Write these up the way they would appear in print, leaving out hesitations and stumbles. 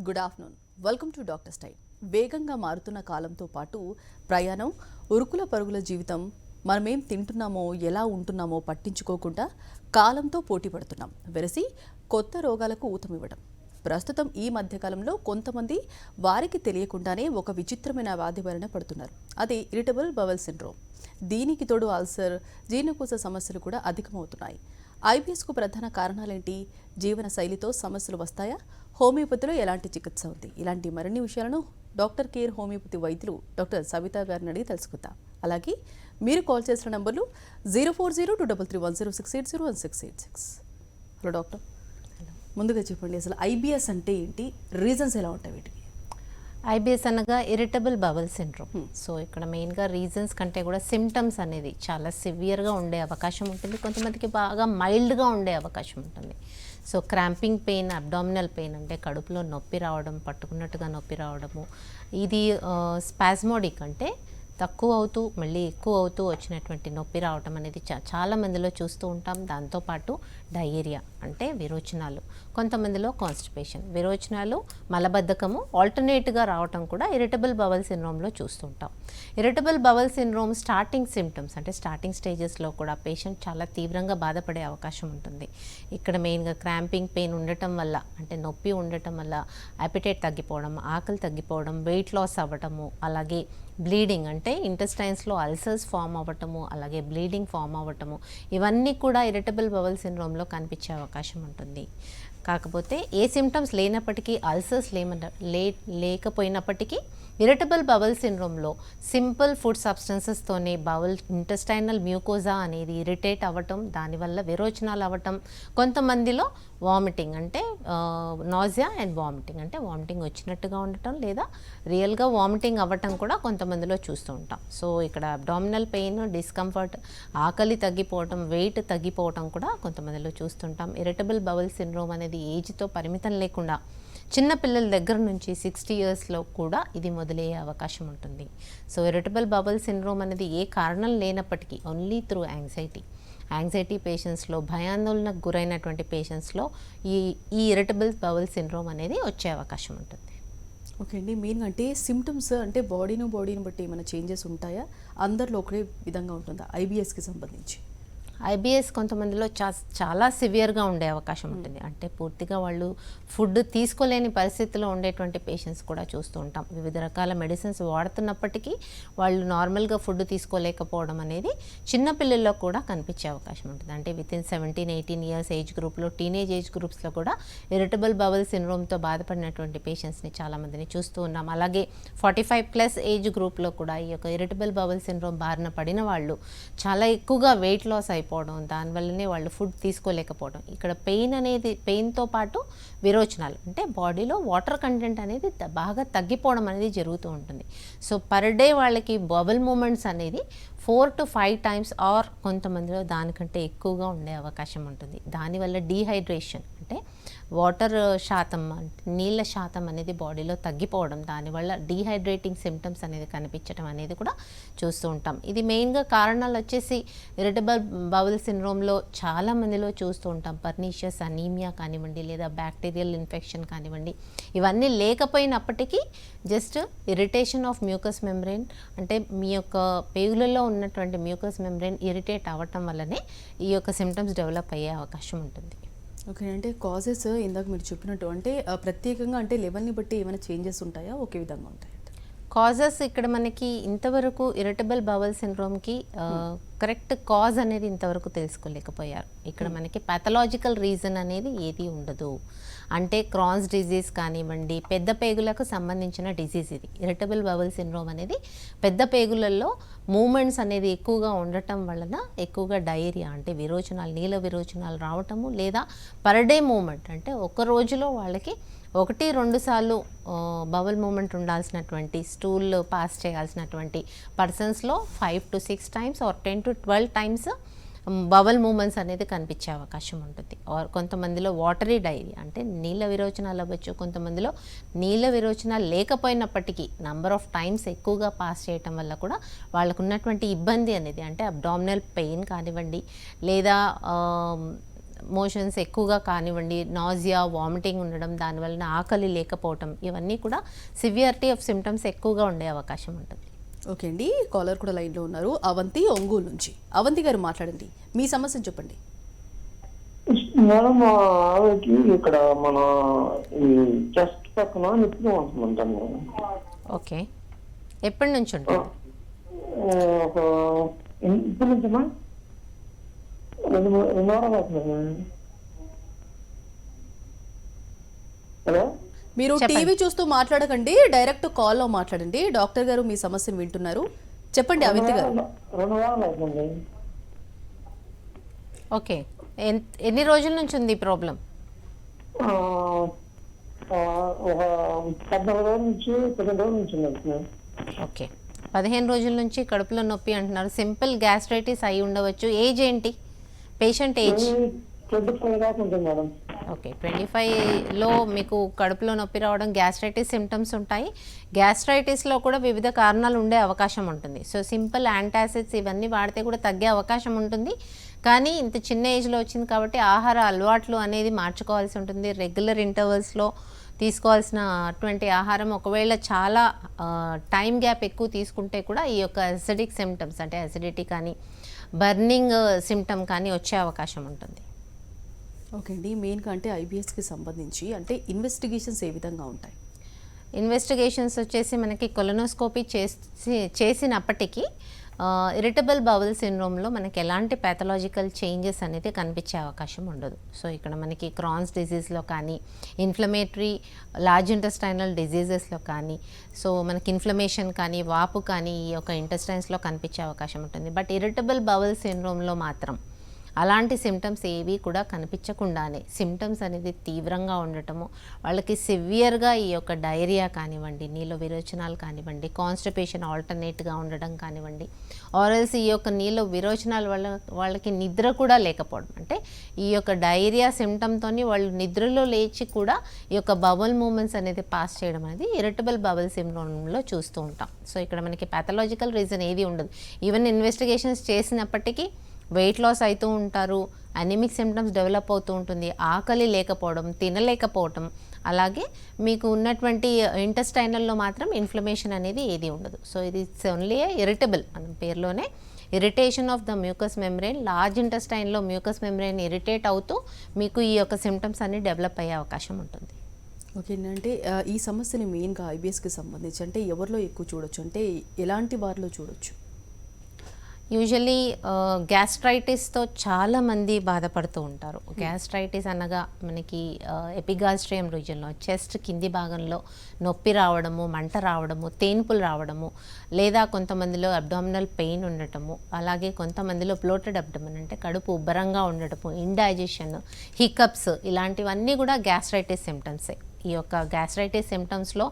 Good afternoon. Welcome to doctor style. వేగంగా మారుతున్న కాలంతో పాటు ప్రయాణం, ఉరుకుల పరుగుల జీవితం, మనమేం తింటున్నామో ఎలా ఉంటున్నామో పట్టించుకోకుండా కాలంతో పోటీ పడుతున్నాం. వెరసి కొత్త రోగాలకు ఊతమివ్వడం. ప్రస్తుతం ఈ మధ్యకాలంలో కొంతమంది వారికి తెలియకుండానే ఒక విచిత్రమైన వ్యాధి బారిన పడుతున్నారు. అది ఇరిటబుల్ బవల్ సిండ్రోమ్. దీనికి తోడు అల్సర్, జీర్ణకోశ సమస్యలు కూడా అధికమవుతున్నాయి. ఐబిఎస్కు ప్రధాన కారణాలేంటి? జీవన శైలితో సమస్యలు వస్తాయా? హోమియోపతిలో ఎలాంటి చికిత్స ఉంది? ఇలాంటి మరిన్ని విషయాలను డాక్టర్ కేర్ హోమియోపతి వైద్యులు డాక్టర్ సవితా గారిని అడిగి తెలుసుకుందాం. అలాగే మీరు కాల్ చేసిన నంబర్లు 04023310680168. హలో డాక్టర్, ముందుగా చెప్పండి, అసలు ఐబిఎస్ అంటే ఏంటి? రీజన్స్ ఎలా ఉంటాయి వీటికి? ఐబిఎస్ అనగా ఇరిటబుల్ బవల్ సిండ్రోమ్. సో ఇక్కడ మెయిన్గా రీజన్స్ కంటే కూడా సిమ్టమ్స్ అనేది చాలా సివియర్గా ఉండే అవకాశం ఉంటుంది. కొంతమందికి బాగా మైల్డ్గా ఉండే అవకాశం ఉంటుంది. So cramping pain, abdominal pain అంటే కడుపులో నొప్పి రావడం, పట్టుకున్నట్టుగా నొప్పి రావడము, ఇది స్పాస్మోడిక్ అంటే తక్కువ అవుతూ మళ్ళీ ఎక్కువ అవుతూ వచ్చినటువంటి నొప్పి రావటం అనేది చాలా మందిలో చూస్తూ ఉంటాం. దాంతోపాటు డయేరియా అంటే విరోచనాలు, కొంతమందిలో కాన్స్టిపేషన్, విరోచనాలు, మలబద్ధకము ఆల్టర్నేట్గా రావటం కూడా ఇరిటబుల్ బవల్ సిండ్రోమ్లో చూస్తుంటాం. Irritable bowel syndrome starting symptoms అంటే స్టార్టింగ్ స్టేజెస్లో కూడా పేషెంట్ చాలా తీవ్రంగా బాధపడే అవకాశం ఉంటుంది. ఇక్కడ మెయిన్గా క్రాంపింగ్ పెయిన్ ఉండటం వల్ల అంటే నొప్పి ఉండటం వల్ల అపెటైట్ తగ్గిపోవడం, ఆకలి తగ్గిపోవడం, వెయిట్ లాస్ అవ్వటము, అలాగే బ్లీడింగ్ అంటే ఇంటెస్టైన్స్లో అల్సర్స్ ఫామ్ అవ్వటము, అలాగే బ్లీడింగ్ ఫామ్ అవ్వటము, ఇవన్నీ కూడా ఇరిటబుల్ బవల్ సిండ్రోమ్లో కనిపించే అవకాశం ఉంటుంది. కాకపోతే ఏ సిమ్టమ్స్ లేనప్పటికీ, అల్సర్స్ లేకపోయినప్పటికీ ఇరిటబుల్ బవల్ సిండ్రోమ్లో సింపుల్ ఫుడ్ సబ్స్టెన్సెస్తోనే బవల్ ఇంటెస్టైనల్ మ్యూకోజా అనేది ఇరిటేట్ అవ్వటం, దానివల్ల విరోచనాలు అవ్వటం, కొంతమందిలో వామిటింగ్ అంటే నాజియా అండ్ వామిటింగ్ అంటే వామిటింగ్ వచ్చినట్టుగా ఉండటం లేదా రియల్గా వామిటింగ్ అవ్వటం కూడా కొంతమందిలో చూస్తూ ఉంటాం. సో ఇక్కడ అబ్డామినల్ పెయిన్, డిస్కంఫర్ట్, ఆకలి తగ్గిపోవటం, వెయిట్ తగ్గిపోవటం కూడా కొంతమందిలో చూస్తుంటాం. ఇరిటబుల్ బవల్ సిండ్రోమ్ అనేది ఏజ్తో పరిమితం లేకుండా చిన్న పిల్లల దగ్గర నుంచి 60 ఇయర్స్లో కూడా ఇది మొదలయ్యే అవకాశం ఉంటుంది. సో ఇరిటబుల్ బవల్ సిండ్రోమ్ అనేది ఏ కారణం లేనప్పటికీ ఓన్లీ త్రూ యాంగ్జైటీ పేషెంట్స్లో, భయాందోళనకు గురైనటువంటి పేషెంట్స్లో ఈ ఇరిటబుల్ బవల్ సిండ్రోమ్ అనేది వచ్చే అవకాశం ఉంటుంది. ఓకే అండి, మెయిన్గా అంటే సిమ్టమ్స్ అంటే బాడీని బట్టి ఏమైనా చేంజెస్ ఉంటాయా? అందరిలో ఒకే విధంగా ఉంటుందా ఐబిఎస్కి సంబంధించి? ఐబిఎస్ కొంతమందిలో చాలా సివియర్గా ఉండే అవకాశం ఉంటుంది. అంటే పూర్తిగా వాళ్ళు ఫుడ్ తీసుకోలేని పరిస్థితిలో ఉండేటువంటి పేషెంట్స్ కూడా చూస్తూ ఉంటాం. వివిధ రకాల మెడిసిన్స్ వాడుతున్నప్పటికీ వాళ్ళు నార్మల్గా ఫుడ్ తీసుకోలేకపోవడం అనేది చిన్నపిల్లల్లో కూడా కనిపించే అవకాశం ఉంటుంది. అంటే వితిన్ 17-18 ఇయర్స్ ఏజ్ గ్రూప్లో, టీనేజ్ ఏజ్ గ్రూప్స్లో కూడా ఇరిటబుల్ బవల్ సిండ్రోమ్తో బాధపడినటువంటి పేషెంట్స్ని చాలామందిని చూస్తూ ఉన్నాం. అలాగే 45+ ఏజ్ గ్రూప్లో కూడా ఈ యొక్క ఇరిటబుల్ బవల్ సిండ్రోమ్ బారిన పడిన వాళ్ళు చాలా ఎక్కువగా వెయిట్ లాస్ అయిపోవడం, దానివల్లనే వాళ్ళు ఫుడ్ తీసుకోలేకపోవడం. ఇక్కడ పెయిన్తో పాటు విరోచనాలు అంటే బాడీలో వాటర్ కంటెంట్ అనేది బాగా తగ్గిపోవడం అనేది జరుగుతూ ఉంటుంది. సో పర్ డే వాళ్ళకి బబుల్ మూమెంట్స్ అనేది 4 to 5 times ఆర్ కొంతమందిలో దానికంటే ఎక్కువగా ఉండే అవకాశం ఉంటుంది. దానివల్ల డీహైడ్రేషన్ అంటే వాటర్ శాతం, నీళ్ళ శాతం అనేది బాడీలో తగ్గిపోవడం, దానివల్ల డీహైడ్రేటింగ్ సిమ్టమ్స్ అనేది కనిపించడం అనేది కూడా చూస్తూ ఉంటాం. ఇది మెయిన్గా కారణాలు వచ్చేసి ఇరిటబుల్ బవల్ సిండ్రోమ్లో చాలా మందిలో చూస్తూ ఉంటాం. పర్నీషియస్ అనీమియా కానివ్వండి, లేదా బ్యాక్టీరియల్ ఇన్ఫెక్షన్ కానివ్వండి, ఇవన్నీ లేకపోయినప్పటికీ just irritation of mucus membrane అంటే మీ యొక్క పేగులలో ఉన్నటువంటి మ్యూకస్ మెంబ్రెయిన్ ఇరిటేట్ అవ్వటం వల్లనే ఈ యొక్క సిమ్టమ్స్ డెవలప్ అయ్యే అవకాశం ఉంటుంది. ఓకే, అంటే కాజెస్ ఇందాక మీరు చెప్పినట్టు అంటే ప్రత్యేకంగా అంటే లెవెల్ని బట్టి ఏమైనా చేంజెస్ ఉంటాయా? ఒకే విధంగా ఉంటాయి? కాజెస్ ఇక్కడ మనకి ఇంతవరకు ఇరిటబుల్ బవల్ సిండ్రోమ్కి కరెక్ట్ కాజ్ అనేది ఇంతవరకు తెలుసుకోలేకపోయారు. ఇక్కడ మనకి పాథలాజికల్ రీజన్ అనేది ఏది ఉండదు. అంటే క్రాన్స్ డిజీజ్ కానివ్వండి, పెద్ద పేగులకు సంబంధించిన డిజీజ్ ఇది. ఇరిటబుల్ బవల్ సిండ్రోమ్ అనేది పెద్ద పేగులలో మూమెంట్స్ అనేది ఎక్కువగా ఉండటం వలన ఎక్కువగా డయేరియా అంటే విరోచనాలు, నీళ్ళ విరోచనాలు రావటము, లేదా పర్ డే మూమెంట్ అంటే ఒక రోజులో వాళ్ళకి 1-2 సార్లు బవల్ మూమెంట్ ఉండాల్సినటువంటి, స్టూల్ పాస్ చేయాల్సినటువంటి పర్సన్స్లో 5 to 6 times or 10 to 12 times bowel movements అనేది కనిపించే అవకాశం ఉంటుంది. ఆర్ కొంతమందిలో వాటరీ డైరీ అంటే నీళ్ళ విరోచనాలు అవ్వచ్చు. కొంతమందిలో నీళ్ళ విరోచనాలు లేకపోయినప్పటికీ నంబర్ ఆఫ్ టైమ్స్ ఎక్కువగా పాస్ చేయటం వల్ల కూడా వాళ్ళకు ఉన్నటువంటి ఇబ్బంది అనేది అంటే అబ్డామినల్ పెయిన్ కానివ్వండి, లేదా మోషన్స్ ఎక్కువగా కానివ్వండి, నాజియా, వామిటింగ్ ఉండడం, దానివలన ఆకలి లేకపోవటం, ఇవన్నీ కూడా సివియారిటీ ఆఫ్ సిమ్టమ్స్ ఎక్కువగా ఉండే అవకాశం ఉంటుంది. ఓకే అండి, కాలర్ కూడా లైన్లో ఉన్నారు. అవంతి ఒంగోలు నుంచి. అవంతి గారు మాట్లాడండి, మీ సమస్యను చెప్పండి. మేడం మా ఆవిడకి ఇక్కడ మన ఈ చెస్ట్ పక్కన నొప్పిగా ఉంటుందంటాను మేడం. ఓకే, ఎప్పటి నుంచి ఉంటుంది? ఒక ఇప్పుడు నుంచమ్మా 2 వారాలు అవుతుంది మేడం. హలో, మీరు టీవీ చూస్తూ మాట్లాడకండి, డైరెక్ట్ కాల్లో మాట్లాడండి. డాక్టర్ గారు మీ సమస్యను వింటున్నారు. చెప్పండి అవంతి గారు. 2 వారాలు అవుతుంది. ఓకే, ఎన్ని రోజుల నుంచి ఉంది ఈ ప్రాబ్లం? ఒక 14 రోజుల నుంచి 15 రోజుల నుంచి ఉంది మేడం. ఓకే, 15 రోజుల నుంచి కడుపులో నొప్పి అంటున్నారు. సింపుల్ గ్యాస్ట్రైటిస్ అయి ఉండవచ్చు. ఏజ్ ఏంటి పేషెంట్ ఏజ్? 25 దాకా ఉంటుంది మేడం. ఓకే, 25లో మీకు కడుపులో నొప్పి రావడం గ్యాస్ట్రైటిస్ సిమ్టమ్స్ ఉంటాయి. గ్యాస్ట్రైటిస్లో కూడా వివిధ కారణాలు ఉండే అవకాశం ఉంటుంది. సో సింపుల్ యాంటాసిడ్స్ ఇవన్నీ వాడితే కూడా తగ్గే అవకాశం ఉంటుంది. కానీ ఇంత చిన్న ఏజ్లో వచ్చింది కాబట్టి ఆహార అలవాట్లు అనేది మార్చుకోవాల్సి ఉంటుంది. రెగ్యులర్ ఇంటర్వల్స్లో తీసుకోవాల్సిన అటువంటి ఆహారం, ఒకవేళ చాలా టైం గ్యాప్ ఎక్కువ తీసుకుంటే కూడా ఈ యొక్క అసిడిక్ సిమ్టమ్స్ అంటే అసిడిటీ కానీ బర్నింగ్ సిమ్టమ్ కానీ వచ్చే అవకాశం ఉంటుంది. ఓకే అండి, మెయిన్గా అంటే ఐబిఎస్కి సంబంధించి అంటే ఇన్వెస్టిగేషన్స్ ఏ విధంగా ఉంటాయి? ఇన్వెస్టిగేషన్స్ వచ్చేసి మనకి కొలనోస్కోపీ చేసినప్పటికీ ఇరిటబుల్ బౌల్ సిండ్రోమ్లో మనకి ఎలాంటి ప్యాథలాజికల్ చేంజెస్ అనేది కనిపించే అవకాశం ఉండదు. సో ఇక్కడ మనకి క్రాన్స్ డిజీజ్లో కానీ, ఇన్ఫ్లమేటరీ లార్జ్ ఇంటెస్టైనల్ డిజీజెస్లో కానీ, సో మనకి ఇన్ఫ్లమేషన్ కానీ, వాపు కానీ ఈ యొక్క ఇంటెస్టైన్స్లో కనిపించే అవకాశం ఉంటుంది. బట్ ఇరిటబుల్ బౌల్ సిండ్రోమ్లో మాత్రం అలాంటి సిమ్టమ్స్ ఏవి కూడా కనిపించకుండానే సిమ్టమ్స్ అనేది తీవ్రంగా ఉండటము, వాళ్ళకి సివియర్గా ఈ యొక్క డైరియా కానివ్వండి, నీళ్ళ విరోచనాలు కానివ్వండి, కాన్స్టిపేషన్ ఆల్టర్నేట్గా ఉండడం కానివ్వండి, ఆర్ఎల్స్ ఈ యొక్క నీళ్ళ విరోచనాల వల్ల వాళ్ళకి నిద్ర కూడా లేకపోవడం, అంటే ఈ యొక్క డైరియా సిమ్టమ్తోని వాళ్ళు నిద్రలో లేచి కూడా ఈ యొక్క బబుల్ మూమెంట్స్ అనేది పాస్ చేయడం అనేది ఇరిటబుల్ బబుల్ సిండ్రోమ్లో చూస్తూ ఉంటాం. సో ఇక్కడ మనకి ప్యాథలాజికల్ రీజన్ ఏది ఉండదు. ఈవెన్ ఇన్వెస్టిగేషన్స్ చేసినప్పటికీ వెయిట్ లాస్ అవుతూ ఉంటారు, అనెమిక్ సిమ్టమ్స్ డెవలప్ అవుతూ ఉంటుంది, ఆకలి లేకపోవడం, తినలేకపోవడం, అలాగే మీకు ఉన్నటువంటి ఇంటెస్టైనల్లో మాత్రం ఇన్ఫ్లమేషన్ అనేది ఏది ఉండదు. సో ఇది ఓన్లీ ఇరిటబుల్, మనం పేరులోనే irritation of the mucous membrane, large ఇంటెస్టైన్లో మ్యూకస్ మెంబ్రెయిన్ ఇరిటేట్ అవుతూ మీకు ఈ యొక్క సిమ్టమ్స్ అన్ని డెవలప్ అయ్యే అవకాశం ఉంటుంది. ఓకే అంటే ఈ సమస్యని మెయిన్గా ఐబిఎస్కి సంబంధించి అంటే ఎవరిలో ఎక్కువ చూడొచ్చు, అంటే ఎలాంటి వారిలో చూడొచ్చు? యూజువలీ గ్యాస్ట్రైటిస్తో చాలామంది బాధపడుతూ ఉంటారు. గ్యాస్ట్రైటిస్ అనగా మనకి ఎపిగాస్ట్రియం రీజన్లో చెస్ట్ కింది భాగంలో నొప్పి రావడము, మంట రావడము, తేన్పులు రావడము, లేదా కొంతమందిలో అబ్డామినల్ పెయిన్ ఉండటము, అలాగే కొంతమందిలో బ్లోటెడ్ అబ్డమన్ అంటే కడుపు ఉబ్బరంగా ఉండటము, ఇండైజెషన్, హికప్స్, ఇలాంటివన్నీ కూడా గ్యాస్ట్రైటిస్ సిమ్టమ్సే. ఈ యొక్క గ్యాస్ట్రైటిస్ సిమ్టమ్స్లో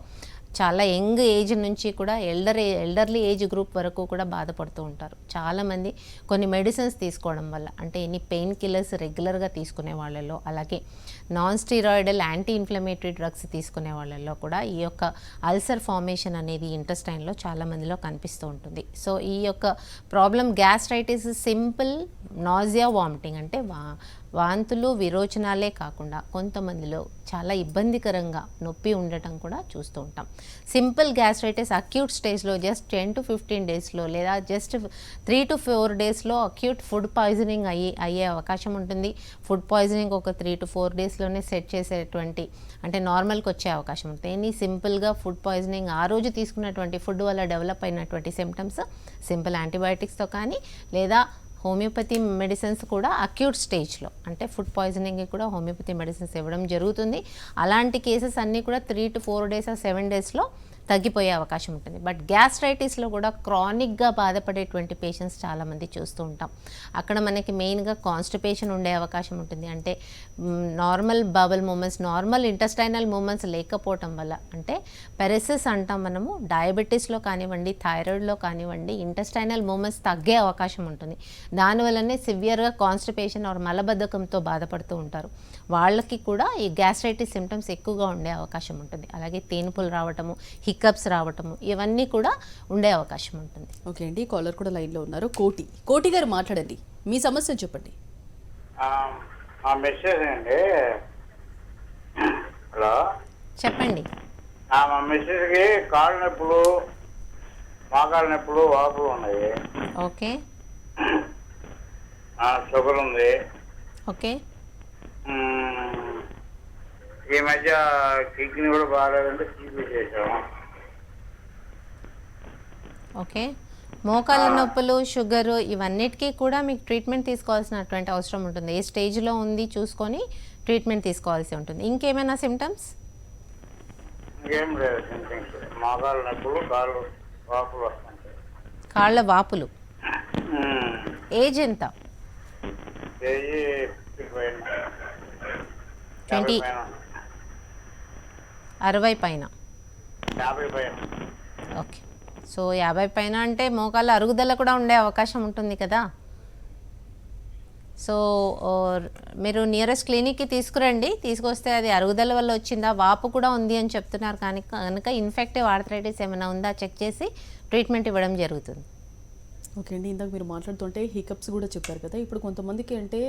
చాలా యంగ్ ఏజ్ నుంచి కూడా ఎల్డర్లీ ఏజ్ గ్రూప్ వరకు కూడా బాధపడుతూ ఉంటారు. చాలామంది కొన్ని మెడిసిన్స్ తీసుకోవడం వల్ల, అంటే ఎన్ని పెయిన్ కిల్లర్స్ రెగ్యులర్గా తీసుకునే వాళ్ళలో, అలాగే non steroidal anti inflammatory drugs తీసుకునే వాళ్ళల్లో కూడా ఈ యొక్క అల్సర్ ఫార్మేషన్ అనేది ఇంటెస్టైన్లో చాలామందిలో కనిపిస్తూ ఉంటుంది. సో ఈ యొక్క problem gastritis simple nausea, vomiting అంటే వాంతులు విరోచనాలే కాకుండా కొంతమందిలో చాలా ఇబ్బందికరంగా నొప్పి ఉండటం కూడా చూస్తూ ఉంటాం. సింపుల్ గ్యాస్ట్రైటిస్ అక్యూట్ స్టేజ్లో జస్ట్ 10 to 15 డేస్లో లేదా జస్ట్ 3 to 4 డేస్లో అక్యూట్ ఫుడ్ పాయిజనింగ్ అయ్యే అవకాశం ఉంటుంది. ఫుడ్ పాయిజనింగ్ ఒక 3 to 4 డేస్లోనే సెట్ చేసేటువంటి అంటే నార్మల్కి వచ్చే అవకాశం ఉంటుంది. ఎనీ సింపుల్గా ఫుడ్ పాయిజనింగ్ ఆ రోజు తీసుకున్నటువంటి ఫుడ్ వల్ల డెవలప్ అయినటువంటి సిమ్టమ్స్ సింపుల్ యాంటీబయాటిక్స్తో కానీ లేదా హోమియోపతి మెడిసిన్స్ కూడా అక్యూట్ స్టేజ్లో అంటే ఫుడ్ పాయిజనింగ్కి కూడా హోమియోపతి మెడిసిన్స్ ఇవ్వడం జరుగుతుంది. అలాంటి కేసెస్ అన్నీ కూడా 3 to 4 days or 7 డేస్లో తగ్గిపోయే అవకాశం ఉంటుంది. బట్ గ్యాస్ట్రైటిస్లో కూడా క్రానిక్గా బాధపడేటువంటి పేషెంట్స్ చాలామంది చూస్తూ ఉంటాం. అక్కడ మనకి మెయిన్గా కాన్స్టిపేషన్ ఉండే అవకాశం ఉంటుంది. అంటే normal bowel movements, normal intestinal movements లేకపోవటం వల్ల, అంటే పెరెసిస్ అంటాం మనము, డయాబెటీస్లో కానివ్వండి, థైరాయిడ్లో కానివ్వండి, ఇంటెస్టైనల్ మూమెంట్స్ తగ్గే అవకాశం ఉంటుంది. దానివల్లనే సివియర్గా కాన్స్టిపేషన్ ఆర్ మలబద్ధకంతో బాధపడుతూ ఉంటారు. వాళ్ళకి కూడా ఈ గ్యాస్ట్రైటిస్ సిమ్టమ్స్ ఎక్కువగా ఉండే అవకాశం ఉంటుంది. అలాగే తేనుపులు రావటము, హికప్స్ రావటము, ఇవన్నీ కూడా ఉండే అవకాశం ఉంటుంది. ఓకే అండి, కాలర్ కూడా లైన్లో ఉన్నారు. కోటి గారు మాట్లాడండి, మీ సమస్య చెప్పండి. మా మెసేజ్ అండి. హలో, చెప్పండి. మా మెసేజ్కి కాళ్ళు నొప్పులు, మోకాళ్ళ నొప్పులు, వాపులు ఉన్నాయి. ఓకే షుగర్ ఉంది. ఓకే ఈ మధ్య కిడ్నీ కూడా బాగాలేదంటే టీపీ చేసాము. ఓకే మోకాళ్ళ నొప్పులు, షుగరు ఇవన్నిటికీ కూడా మీకు ట్రీట్మెంట్ తీసుకోవాల్సినటువంటి అవసరం ఉంటుంది. ఏ స్టేజ్లో ఉంది చూసుకొని ట్రీట్మెంట్ తీసుకోవాల్సి ఉంటుంది. ఇంకేమైనా సిమ్టమ్స్? ఇంకేం లేదు సింటమ్స్. మోకాళ్ళ నొప్పులు, కాళ్ళు వాపులు వస్తుంటాయి. కాళ్ళ వాపులు. ఏజ్ ఎంత? కేజీ 20 60 పైన. 50 పైన. ఓకే, సో 50 పైన అంటే మోకాళ్ళ అరుగుదల కూడా ఉండే అవకాశం ఉంటుంది కదా. సో మీరు నియరెస్ట్ క్లినిక్కి తీసుకురండి. తీసుకొస్తే అది అరుగుదల వల్ల వచ్చిందా, వాపు కూడా ఉంది అని చెప్తున్నారు కానీ కనుక ఇన్ఫెక్టివ్ ఆర్థరైటిస్ ఏమైనా ఉందా చెక్ చేసి ట్రీట్మెంట్ ఇవ్వడం జరుగుతుంది. ఓకే అండి, ఇందాక మీరు మాట్లాడుతుంటే హికప్స్ కూడా చెప్పారు కదా. ఇప్పుడు కొంతమందికి అంటే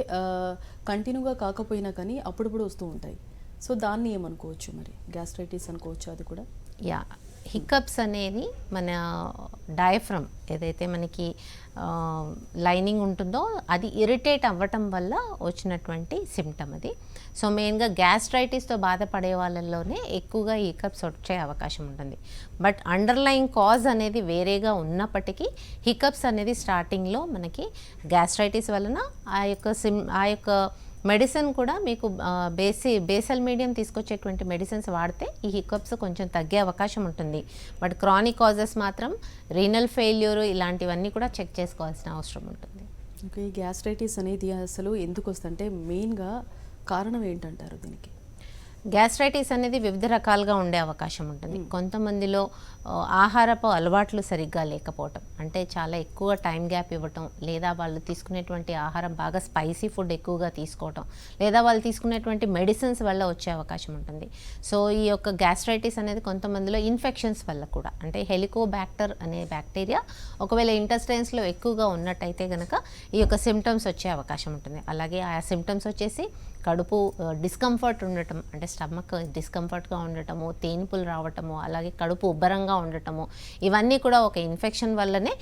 కంటిన్యూగా కాకపోయినా కానీ అప్పుడప్పుడు వస్తూ ఉంటాయి. సో దాన్ని ఏమనుకోవచ్చు, మరి గ్యాస్ట్రైటిస్ అనుకోవచ్చు అది కూడా? యా, హికప్స్ అనేది మన డయాఫ్రమ్ ఏదైతే మనకి లైనింగ్ ఉంటుందో అది ఇరిటేట్ అవ్వటం వల్ల వచ్చినటువంటి సిమ్టమ్ అది. సో మెయిన్గా గ్యాస్ట్రైటిస్తో బాధపడే వాళ్ళలోనే ఎక్కువగా హికప్స్ వచ్చే అవకాశం ఉంటుంది. బట్ అండర్లైన్ కాజ్ అనేది వేరేగా ఉన్నప్పటికీ హికప్స్ అనేది స్టార్టింగ్లో మనకి గ్యాస్ట్రైటిస్ వలన ఆ యొక్క మెడిసిన్ కూడా మీకు బేసల్ మీడియం తీసుకొచ్చేటువంటి మెడిసిన్స్ వాడితే ఈ హికప్స్ కొంచెం తగ్గే అవకాశం ఉంటుంది. బట్ క్రానిక్ కాజెస్ మాత్రం రీనల్ ఫెయిల్యూర్ ఇలాంటివన్నీ కూడా చెక్ చేసుకోవాల్సిన అవసరం ఉంటుంది. ఓకే, ఈ గ్యాస్ట్రైటిస్ అనేది అసలు ఎందుకు వస్తుందంటే మెయిన్గా కారణం ఏంటంటారు దీనికి? గ్యాస్ట్రైటిస్ అనేది వివిధ రకాలుగా ఉండే అవకాశం ఉంటుంది. కొంతమందిలో ఆహారపు అలవాట్లు సరిగ్గా లేకపోవటం, అంటే చాలా ఎక్కువ టైం గ్యాప్ ఇవ్వటం, లేదా వాళ్ళు తీసుకునేటువంటి ఆహారం బాగా స్పైసీ ఫుడ్ ఎక్కువగా తీసుకోవటం, లేదా వాళ్ళు తీసుకునేటువంటి మెడిసిన్స్ వల్ల వచ్చే అవకాశం ఉంటుంది. సో ఈ యొక్క గ్యాస్ట్రైటిస్ అనేది కొంతమందిలో ఇన్ఫెక్షన్స్ వల్ల కూడా, అంటే హెలికోబ్యాక్టర్ అనే బ్యాక్టీరియా ఒకవేళ ఇంటెస్టైన్స్లో ఎక్కువగా ఉన్నట్టయితే కనుక ఈ యొక్క సిమ్టమ్స్ వచ్చే అవకాశం ఉంటుంది. అలాగే ఆ సిమ్టమ్స్ వచ్చేసి కడుపు డిస్కంఫర్ట్ ఉండటం, అంటే స్టమక్ డిస్కంఫర్ట్గా ఉండటము, తేన్పులు రావటము, అలాగే కడుపు ఉబ్బరంగా ఉండటము, ఇవన్నీ కూడా ఒక ఇన్ఫెక్షన్ వల్లనే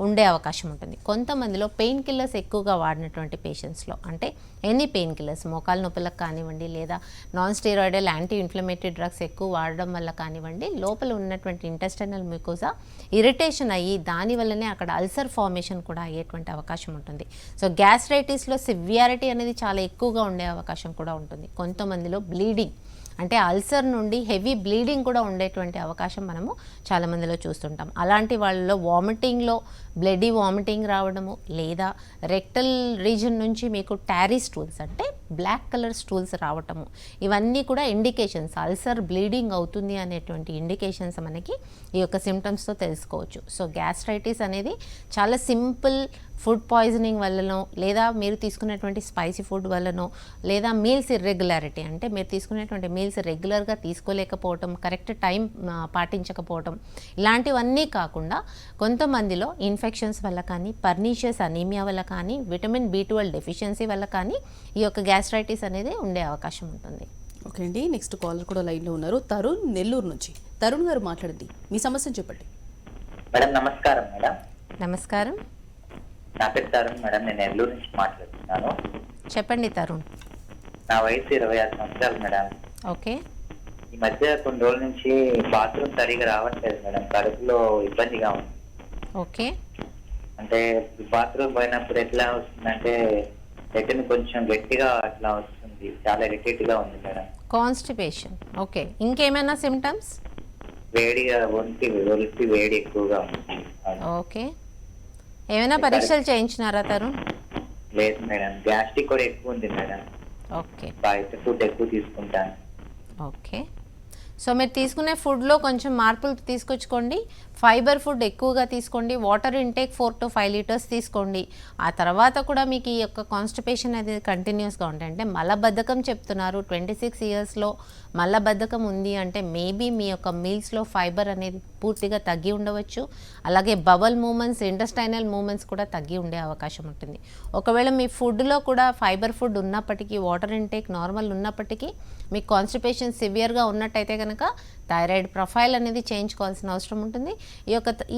ఉండే అవకాశం ఉంటుంది. కొంతమందిలో పెయిన్ కిల్లర్స్ ఎక్కువగా వాడినటువంటి పేషెంట్స్లో, అంటే ఎనీ పెయిన్ కిల్లర్స్ మోకాళ్ళ నొప్పులకు కానివ్వండి, లేదా non steroidal anti inflammatory drugs ఎక్కువ వాడడం వల్ల కానివ్వండి, లోపల ఉన్నటువంటి ఇంటెస్టైనల్ మ్యూకోజా ఇరిటేషన్ అయ్యి దానివల్లనే అక్కడ అల్సర్ ఫార్మేషన్ కూడా అయ్యేటువంటి అవకాశం ఉంటుంది. సో గ్యాస్ట్రైటిస్లో సివియారిటీ అనేది చాలా ఎక్కువగా ఉండే అవకాశం కూడా ఉంటుంది. కొంతమందిలో బ్లీడింగ్, అంటే అల్సర్ నుండి హెవీ బ్లీడింగ్ కూడా ఉండేటువంటి అవకాశం మనము చాలామందిలో చూస్తుంటాం. అలాంటి వాళ్ళలో వామిటింగ్లో బ్లడీ వామిటింగ్ రావడము, లేదా రెక్టల్ రీజన్ నుంచి మీకు టారీ స్టూల్స్ అంటే బ్లాక్ కలర్ స్టూల్స్ రావటము, ఇవన్నీ కూడా ఇండికేషన్స్ అల్సర్ బ్లీడింగ్ అవుతుంది అనేటువంటి ఇండికేషన్స్ మనకి ఈ యొక్క సిమ్టమ్స్తో తెలుసుకోవచ్చు. సో గ్యాస్ట్రైటిస్ అనేది చాలా సింపుల్ ఫుడ్ పాయిజనింగ్ వల్లనో, లేదా మీరు తీసుకునేటువంటి స్పైసీ ఫుడ్ వల్లనో, లేదా మీల్స్ ఇర్రెగ్యులారిటీ, అంటే మీరు తీసుకునేటువంటి మీల్స్ రెగ్యులర్గా తీసుకోలేకపోవటం, కరెక్ట్ టైం పాటించకపోవటం, ఇలాంటివన్నీ కాకుండా కొంతమందిలో ఇన్ఫెక్షన్స్ వల్ల కానీ, పర్నీషియస్ అనీమియా వల్ల కానీ, విటమిన్ B12 డెఫిషియన్సీ వల్ల కానీ ఈ యొక్క గ్యాస్ట్రైటిస్ అనేది ఉండే అవకాశం ఉంటుంది. ఓకే అండి, నెక్స్ట్ కాలర్ కూడా లైన్లో ఉన్నారు. తరుణ్, నెల్లూరు నుంచి. తరుణ్ గారు మాట్లాడండి, మీ సమస్యను చెప్పండి. మేడం నమస్కారం. మేడం నమస్కారం. నా పేరు తరుణ్ మేడం, నేను నెల్లూరు నుంచి మాట్లాడుతున్నాను. చెప్పండి తరుణ్. నా వయసు 26 సంవత్సరాలు మేడం. ఓకే. ఈ మధ్య కొన్ని రోజుల నుంచి బాత్రూమ్ సరిగా రావట్లేదు మేడం, కడుపులో ఇబ్బందిగా ఉంది. ఓకే. అంటే బాత్రూమ్ పోయినప్పుడు ఎట్లా వస్తుందంటే లెటర్ని కొంచెం గట్టిగా అట్లా వస్తుంది, చాలా ఇరిటేట్గా ఉంది మేడం. కాన్స్టిపేషన్. ఓకే, ఇంకేమైనా సిమ్టమ్స్? వేడిగా ఒంటి వేడి ఎక్కువగా ఉంది. ఓకే, ఏమైనా పరీక్షలు చేయించినారా తరుణ్? లేదు మేడం, గ్యాస్ట్రిక్ కూడా ఎక్కువ ఉంది మేడం. ఓకే. బయట ఫుడ్ ఎక్కువ తీసుకుంటాను. ఓకే, సో మీరు తీసుకునే ఫుడ్లో కొంచెం మార్పులు తీసుకొచ్చుకోండి. ఫైబర్ ఫుడ్ ఎక్కువగా తీసుకోండి, వాటర్ ఇంటేక్ 4 to 5 లీటర్స్ తీసుకోండి. ఆ తర్వాత కూడా మీకు ఈ యొక్క కాన్స్టిపేషన్ అనేది కంటిన్యూస్గా ఉంటాయి. అంటే మలబద్ధకం చెప్తున్నారు, 26 ఇయర్స్లో మలబద్ధకం ఉంది అంటే మేబీ మీ యొక్క మీల్స్లో ఫైబర్ అనేది పూర్తిగా తగ్గి ఉండవచ్చు. అలాగే బవల్ మూమెంట్స్, ఇంటెస్టైనల్ మూమెంట్స్ కూడా తగ్గి ఉండే అవకాశం ఉంటుంది. ఒకవేళ మీ ఫుడ్లో కూడా ఫైబర్ ఫుడ్ ఉన్నప్పటికీ, వాటర్ ఇంటేక్ నార్మల్ ఉన్నప్పటికీ మీకు కాన్స్టిపేషన్ సివియర్గా ఉన్నట్టయితే కనుక థైరాయిడ్ ప్రొఫైల్ అనేది చేయించుకోవాల్సిన అవసరం ఉంటుంది.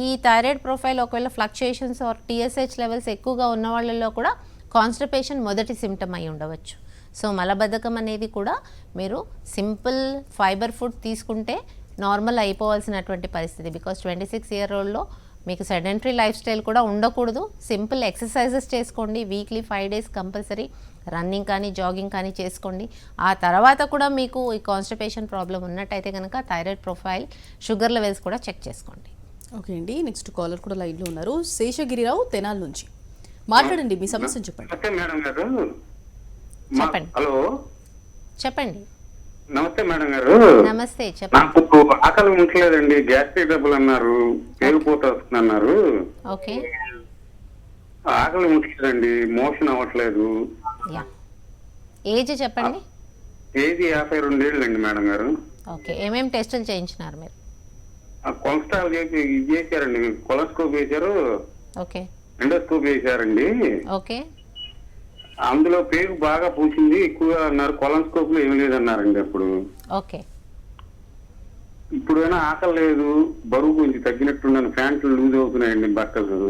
ఈ థైరాయిడ్ ప్రొఫైల్ ఒకవేళ ఫ్లక్చుయేషన్స్ ఆర్ TSH లెవెల్స్ ఎక్కువగా ఉన్న వాళ్ళలో కూడా కాన్స్టిపేషన్ మొదటి సిమ్టమ్ అయి ఉండవచ్చు. సో మలబద్ధకం అనేది కూడా మీరు సింపుల్ ఫైబర్ ఫుడ్ తీసుకుంటే నార్మల్ అయిపోవాల్సినటువంటి పరిస్థితి. బికాస్ 26 ఇయర్ ఓల్డ్లో మీకు సెడెంటరీ లైఫ్ స్టైల్ కూడా ఉండకూడదు. సింపుల్ ఎక్సర్సైజెస్ చేసుకోండి, వీక్లీ 5 days కంపల్సరీ రన్నింగ్ కానీ జాగింగ్ కానీ చేసుకోండి. ఆ తర్వాత కూడా మీకు ఈ కాన్స్టిపేషన్ ప్రాబ్లం ఉన్నట్టయితే కనుక థైరాయిడ్ ప్రొఫైల్, షుగర్ లెవెల్స్ కూడా చెక్ చేసుకోండి. ఓకే అండి, నెక్స్ట్ కాలర్ కూడా లైన్లో ఉన్నారు. శేషగిరిరావు తెనాల నుంచి మాట్లాడండి, మీ సమస్యను చెప్పండి. నమస్తే మేడం గారు. చెప్పండి. హలో, చెప్పండి. నమస్తే మేడం గారు. నమస్తే, చెప్పండి. నాకు ఆకలి ఉంటలేదండి, గ్యాస్ట్రిక్ ట్రబుల్ అన్నారు, పేరుపోత వస్తుంది అన్నారు. ఓకే, ఆకలి ఉంటలేదండి, మోషన్ అవ్వట్లేదు. యా, ఏజ్ చెప్పండి. ఏది 52 ఏళ్ళండి మేడం గారు. ఓకే, ఏమేమి టెస్టులు చేయించినారు మీరు? కొలెస్ట్రాల్ ఇది చేశారండి, కొలెస్ట్రాల్ చేశారు, ఓకే, ఎండోస్కోప్ చేశారండి. ఓకే, అందులో పేరు బాగా పూసింది ఎక్కువ అన్నారు, కొలెస్ట్రాల్ లో ఏం లేదన్నారండి. అప్పుడు ఓకే, ఇప్పుడు అయినా ఆకలి లేదు, బరువు కొంచెం తగ్గినట్టున్నాను, ప్యాంట్లు లూజ్ అవుతున్నాయండి బట్టలు.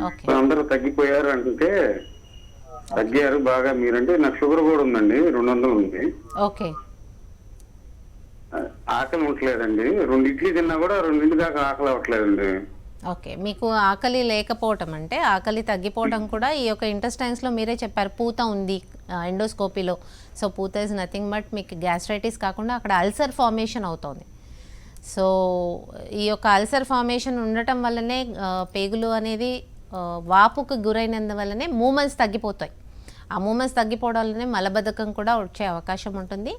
ఓకే, అందరూ తగ్గిపోయారు అంటే తగ్గారు బాగా మీరంటే. నాకు షుగర్ కూడా ఉందండి, 200 ఉంది. ఓకే, ఆకలి ఉండట్లేదండి, 2 ఇడ్లీ తిన్నా కూడా 2 దాకా ఆకలి అవ్వట్లేదండి. ఓకే. మీకు ఆకలి లేకపోవటం అంటే ఆకలి తగ్గిపోవడం కూడా ఈ యొక్క ఇంటెస్టైన్స్లో మీరే చెప్పారు పూత ఉంది ఎండోస్కోపీలో. సో పూత ఇస్ నథింగ్ బట్ మీకు గ్యాస్ట్రైటిస్ కాకుండా అక్కడ అల్సర్ ఫార్మేషన్ అవుతుంది. సో ఈ యొక్క అల్సర్ ఫార్మేషన్ ఉండటం వల్లనే పేగులు అనేది వాపుకు గురైనందువల్లనే మూమెంట్స్ తగ్గిపోతాయి. ఆ మూమెంట్స్ తగ్గిపోవడం వల్లనే మలబద్ధకం కూడా వచ్చే అవకాశం ఉంటుంది.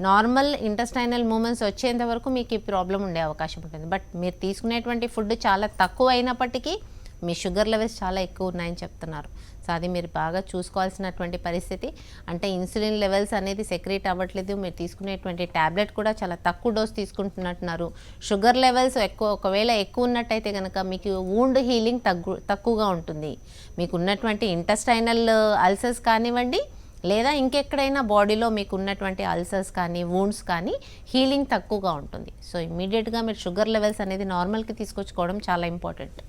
నార్మల్ ఇంటెస్టైనల్ మూమెంట్స్ వచ్చేంత వరకు మీకు ఈ ప్రాబ్లం ఉండే అవకాశం ఉంటుంది. బట్ మీరు తీసుకునేటువంటి ఫుడ్ చాలా తక్కువ అయినప్పటికీ మీ షుగర్ లెవెల్స్ చాలా ఎక్కువ ఉన్నాయని చెప్తున్నారు. సో అది మీరు బాగా చూసుకోవాల్సినటువంటి పరిస్థితి. అంటే ఇన్సులిన్ లెవెల్స్ అనేది సెక్రేట్ అవ్వట్లేదు, మీరు తీసుకునేటువంటి ట్యాబ్లెట్ కూడా చాలా తక్కువ డోస్ తీసుకుంటున్నట్టున్నారు. షుగర్ లెవెల్స్ ఒకవేళ ఎక్కువ ఉన్నట్టయితే కనుక మీకు వూండ్ హీలింగ్ తక్కువగా ఉంటుంది. మీకు ఉన్నటువంటి ఇంటెస్టైనల్ అల్సర్స్ కానివ్వండి లేదా ఇంకెక్కడైనా బాడీలో మీకు ఉన్నటువంటి అల్సర్స్ కానీ వూండ్స్ కానీ హీలింగ్ తక్కువగా ఉంటుంది. సో ఇమీడియట్గా మీరు షుగర్ లెవెల్స్ అనేది నార్మల్కి తీసుకొచ్చుకోవడం చాలా ఇంపార్టెంట్.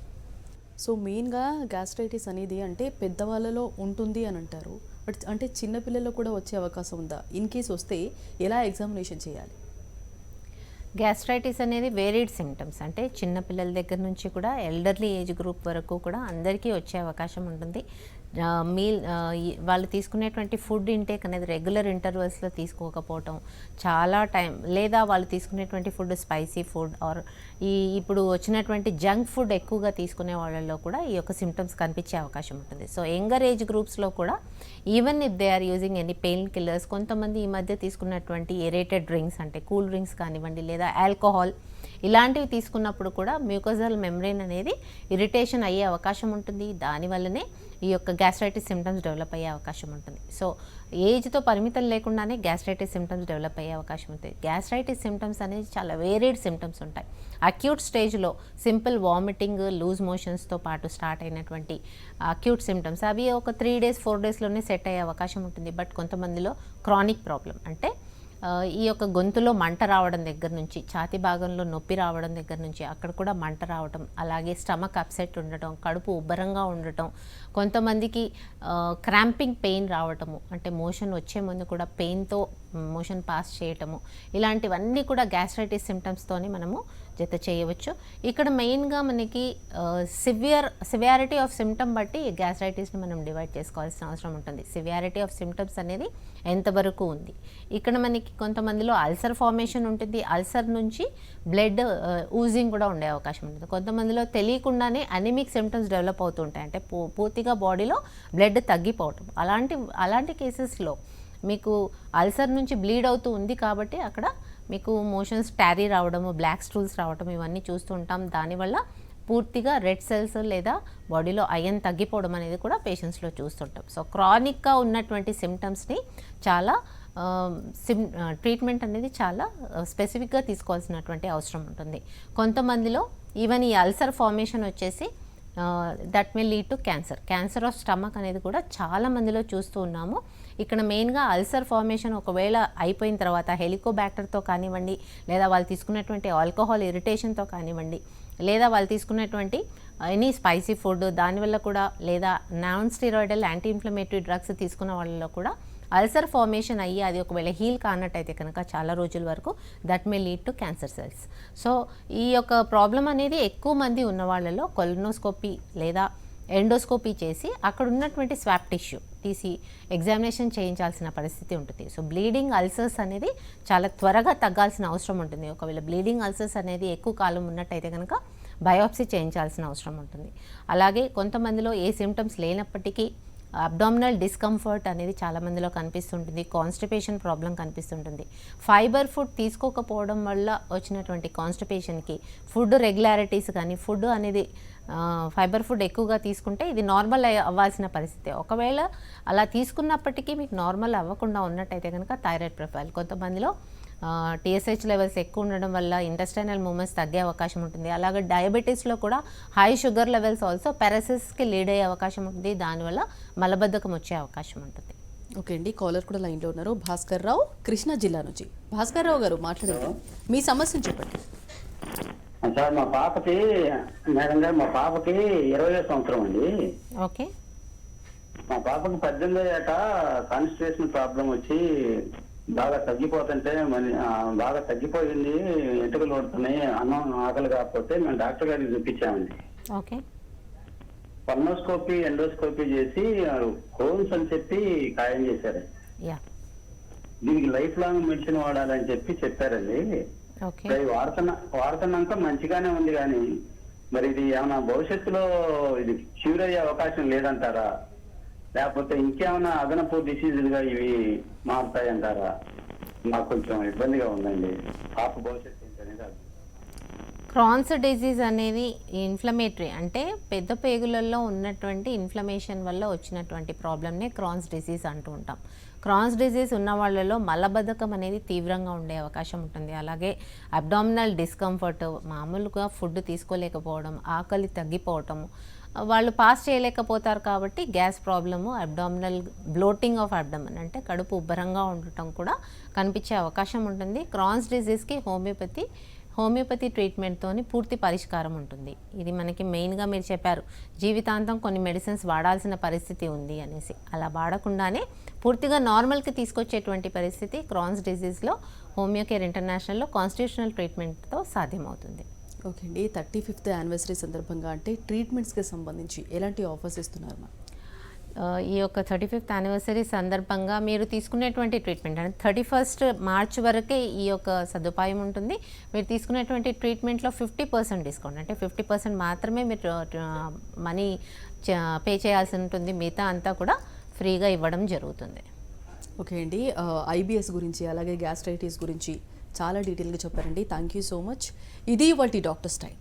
సో మెయిన్గా గ్యాస్ట్రైటిస్ అనేది అంటే పెద్దవాళ్ళలో ఉంటుంది అని అంటారు, బట్ అంటే చిన్నపిల్లల్లో కూడా వచ్చే అవకాశం ఉందా? ఇన్ కేస్ వస్తే ఎలా ఎగ్జామినేషన్ చేయాలి? గ్యాస్ట్రైటిస్ అనేది వేరీడ్ సిమ్టమ్స్, అంటే చిన్నపిల్లల దగ్గర నుంచి కూడా ఎల్డర్లీ ఏజ్ గ్రూప్ వరకు కూడా అందరికీ వచ్చే అవకాశం ఉంటుంది. వాళ్ళు తీసుకునేటువంటి ఫుడ్ ఇంటేక్ అనేది రెగ్యులర్ ఇంటర్వల్స్లో తీసుకోకపోవటం, చాలా టైం, లేదా వాళ్ళు తీసుకునేటువంటి ఫుడ్ స్పైసీ ఫుడ్ ఆర్ ఇప్పుడు వచ్చినటువంటి జంక్ ఫుడ్ ఎక్కువగా తీసుకునే వాళ్ళల్లో కూడా ఈ యొక్క సిమ్టమ్స్ కనిపించే అవకాశం ఉంటుంది. సో యంగర్ ఏజ్ గ్రూప్స్లో కూడా even if they are using any painkillers, కొంతమంది ఈ మధ్య తీసుకున్నటువంటి ఎరేటెడ్ డ్రింక్స్ అంటే కూల్ డ్రింక్స్ కానివ్వండి లేదా ఆల్కహాల్ ఇలాంటివి తీసుకున్నప్పుడు కూడా మ్యూకోజల్ మెంబ్రెయిన్ అనేది ఇరిటేషన్ అయ్యే అవకాశం ఉంటుంది. దానివల్లనే ఈ యొక్క గ్యాస్ట్రైటిస్ సిమ్టమ్స్ డెవలప్ అయ్యే అవకాశం ఉంటుంది. సో ఏజ్తో పరిమితం లేకుండానే గ్యాస్ట్రైటిస్ సిమ్టమ్స్ డెవలప్ అయ్యే అవకాశం ఉంటుంది. గ్యాస్ట్రైటిస్ సిమ్టమ్స్ అనేది చాలా వేరియడ్ సిమ్టమ్స్ ఉంటాయి. అక్యూట్ స్టేజ్లో సింపుల్ వామిటింగ్, లూజ్ మోషన్స్తో పాటు స్టార్ట్ అయినటువంటి అక్యూట్ సిమ్టమ్స్ అవి ఒక 3 days 4 daysలోనే సెట్ అయ్యే అవకాశం ఉంటుంది. బట్ కొంతమందిలో క్రానిక్ ప్రాబ్లం అంటే ఈ యొక్క గొంతులో మంట రావడం దగ్గర నుంచి, ఛాతీ భాగంలో నొప్పి రావడం దగ్గర నుంచి అక్కడ కూడా మంట రావడం, అలాగే స్టమక్ అప్సెట్ ఉండటం, కడుపు ఉబ్బరంగా ఉండటం, కొంతమందికి క్రాంపింగ్ పెయిన్ రావటము, అంటే మోషన్ వచ్చే ముందు కూడా పెయిన్తో మోషన్ పాస్ చేయటము, ఇలాంటివన్నీ కూడా గ్యాస్ట్రైటిస్ సిమ్టమ్స్తోని మనము జత చేయవచ్చు. ఇక్కడ మెయిన్గా మనకి సివియారిటీ ఆఫ్ సిమ్టమ్ బట్టి గ్యాస్ట్రైటిస్ని మనం డివైడ్ చేసుకోవాల్సిన అవసరం ఉంటుంది. సివియారిటీ ఆఫ్ సిమ్టమ్స్ అనేది ఎంతవరకు ఉంది. ఇక్కడ మనకి కొంతమందిలో అల్సర్ ఫార్మేషన్ ఉంటుంది, అల్సర్ నుంచి బ్లడ్ ఊజింగ్ కూడా ఉండే అవకాశం ఉంటుంది. కొంతమందిలో తెలియకుండానే అనెమిక్ సిమ్టమ్స్ డెవలప్ అవుతుంటాయి, అంటే పూర్తిగా బాడీలో బ్లడ్ తగ్గిపోవటం. అలాంటి కేసెస్లో మీకు అల్సర్ నుంచి బ్లీడ్ అవుతూ ఉంది కాబట్టి అక్కడ మీకు మోషన్స్ ట్యారీ రావడము, బ్లాక్ స్టూల్స్ రావడం ఇవన్నీ చూస్తూ ఉంటాం. దానివల్ల పూర్తిగా రెడ్ సెల్స్ లేదా బాడీలో ఐరన్ తగ్గిపోవడం అనేది కూడా పేషెంట్స్లో చూస్తుంటాం. సో క్రానిక్గా ఉన్నటువంటి సిమ్టమ్స్ని చాలా ట్రీట్మెంట్ అనేది చాలా స్పెసిఫిక్గా తీసుకోవాల్సినటువంటి అవసరం ఉంటుంది. కొంతమందిలో ఈవెన్ ఈ అల్సర్ ఫార్మేషన్ వచ్చేసి that may lead to cancer of stomach అనేది కూడా చాలా మందిలో చూస్తూ ఉన్నాము. ఇక్కడ మెయిన్గా అల్సర్ ఫార్మేషన్ ఒకవేళ అయిపోయిన తర్వాత హెలికోబ్యాక్టర్తో కానివ్వండి, లేదా వాళ్ళు తీసుకున్నటువంటి ఆల్కహాల్ ఇరిటేషన్తో కానివ్వండి, లేదా వాళ్ళు తీసుకున్నటువంటి ఎనీ స్పైసీ ఫుడ్ దానివల్ల కూడా, లేదా non steroidal anti inflammatory drugs తీసుకున్న వాళ్ళలో కూడా అల్సర్ ఫార్మేషన్ అయ్యి అది ఒకవేళ హీల్ కానట్టయితే కనుక చాలా రోజుల వరకు that may lead to cancer cells. So ఈ యొక్క ప్రాబ్లం అనేది ఎక్కువ మంది ఉన్న వాళ్ళలో కొలనోస్కోపీ లేదా ఎండోస్కోపీ చేసి అక్కడ ఉన్నటువంటి స్వాప్ టిష్యూ తీసి ఎగ్జామినేషన్ చేయించాల్సిన పరిస్థితి ఉంటుంది. సో బ్లీడింగ్ అల్సర్స్ అనేది చాలా త్వరగా తగ్గాల్సిన అవసరం ఉంటుంది. ఒకవేళ బ్లీడింగ్ అల్సర్స్ అనేది ఎక్కువ కాలం ఉన్నట్టయితే కనుక బయాప్సీ చేయించాల్సిన అవసరం ఉంటుంది. అలాగే కొంతమందిలో ఏ సిమ్టమ్స్ లేనప్పటికీ అబ్డామినల్ డిస్కంఫర్ట్ అనేది చాలామందిలో కనిపిస్తుంటుంది. కాన్స్టిపేషన్ ప్రాబ్లం కనిపిస్తుంటుంది. ఫైబర్ ఫుడ్ తీసుకోకపోవడం వల్ల వచ్చినటువంటి కాన్స్టిపేషన్కి ఫుడ్ రెగ్యులారిటీస్ కానీ, ఫుడ్ అనేది ఫైబర్ ఫుడ్ ఎక్కువగా తీసుకుంటే ఇది నార్మల్ అవ్వాల్సిన పరిస్థితి. ఒకవేళ అలా తీసుకున్నప్పటికీ మీకు నార్మల్ అవ్వకుండా ఉన్నట్టయితే కనుక థైరాయిడ్ ప్రొఫైల్, కొంతమందిలో టీఎస్హెచ్ లెవెల్స్ ఎక్కువ ఉండడం వల్ల ఇంటెస్టైనల్ మూమెంట్స్ తగ్గే అవకాశం ఉంటుంది. అలాగే డయాబెటీస్లో కూడా హై షుగర్ లెవెల్స్ ఆల్సో పెరాసిస్కి లీడ్ అయ్యే అవకాశం ఉంటుంది. దానివల్ల మలబద్ధకం వచ్చే అవకాశం ఉంటుంది. ఓకే అండి, కాలర్ కూడా లైన్లో ఉన్నారు. భాస్కర్ రావు కృష్ణా జిల్లా నుంచి. భాస్కర్ రావు గారు మాట్లాడండి, మీ సమస్యను చెప్పండి. సార్ మా పాపకి, మేడం గారు మా పాపకి 20వ సంవత్సరం అండి. ఓకే, మా పాపకి 18 ఏట కాన్స్టిపేషన్ ప్రాబ్లం వచ్చి బాగా తగ్గిపోతుంటే బాగా తగ్గిపోయింది, ఎంటుకలు పడుతున్నాయి, అన్నం ఆకలి కాకపోతే మేము డాక్టర్ గారికి చూపించామండి. ఓకే, కొలనోస్కోపీ ఎండోస్కోపీ చేసి కోన్స్ అని చెప్పి ఖాయం చేశారు. యా, దీనికి లైఫ్ లాంగ్ మెడిసిన్ వాడాలని చెప్పారండి. ఓకే. అది వాడుతున్నాక మంచిగానే ఉంది, కానీ మరి ఇది ఏమైనా భవిష్యత్తులో ఇది క్యూర్ అయ్యే అవకాశం లేదంటారా, లేకపోతే ఇంకేమైనా అదనపు డిసీజులుగా ఇవి మారుతాయి అంటారా? నాకు కొంచెం ఇబ్బందిగా ఉందండి. పాప భవిష్యత్తు ఏంటనేది అర్థం. క్రాన్స్ డిజీజ్ అనేది ఇన్ఫ్లమేటరీ, అంటే పెద్ద పేగులలో ఉన్నటువంటి ఇన్ఫ్లమేషన్ వల్ల వచ్చినటువంటి ప్రాబ్లమ్నే క్రాన్స్ డిజీజ్ అంటూ ఉంటాం. క్రాన్స్ డిజీజ్ ఉన్న వాళ్ళలో మలబద్ధకం అనేది తీవ్రంగా ఉండే అవకాశం ఉంటుంది. అలాగే అబ్డామినల్ డిస్కంఫర్ట్, మామూలుగా ఫుడ్ తీసుకోలేకపోవడం, ఆకలి తగ్గిపోవటము, వాళ్ళు పాస్ చేయలేకపోతారు కాబట్టి gas problem, abdominal bloating of abdomen అంటే కడుపు ఉబ్బరంగా ఉండటం కూడా కనిపించే అవకాశం ఉంటుంది. క్రాన్స్ డిజీజ్కి హోమియోపతి ట్రీట్మెంట్తోని పూర్తి పరిష్కారం ఉంటుంది. ఇది మనకి మెయిన్గా మీరు చెప్పారు జీవితాంతం కొన్ని మెడిసిన్స్ వాడాల్సిన పరిస్థితి ఉంది అనేసి, అలా వాడకుండానే పూర్తిగా నార్మల్కి తీసుకొచ్చేటువంటి పరిస్థితి క్రాన్స్ డిజీజ్లో హోమియో కేర్ ఇంటర్నేషనల్లో కాన్స్టిట్యూషనల్ ట్రీట్మెంట్తో సాధ్యమవుతుంది. ఓకే అండి, 35th యానివర్సరీ సందర్భంగా అంటే ట్రీట్మెంట్స్కి సంబంధించి ఎలాంటి ఆఫర్స్ ఇస్తున్నారు మా? ఈ యొక్క 35th యానివర్సరీ సందర్భంగా మీరు తీసుకునేటువంటి ట్రీట్మెంట్ అంటే 31st మార్చ్ వరకే ఈ యొక్క సదుపాయం ఉంటుంది. మీరు తీసుకునేటువంటి ట్రీట్మెంట్లో 50% డిస్కౌంట్, అంటే 50% మాత్రమే మీరు మనీ పే చేయాల్సి ఉంటుంది, మిగతా అంతా కూడా ఫ్రీగా ఇవ్వడం జరుగుతుంది. ఓకే అండి, ఐబిఎస్ గురించి అలాగే గ్యాస్ట్రైటిస్ గురించి చాలా డీటెయిల్గా చెప్పారండి. Thank you so much. ఇది ఇవాల్టి డాక్టర్ స్టైల్.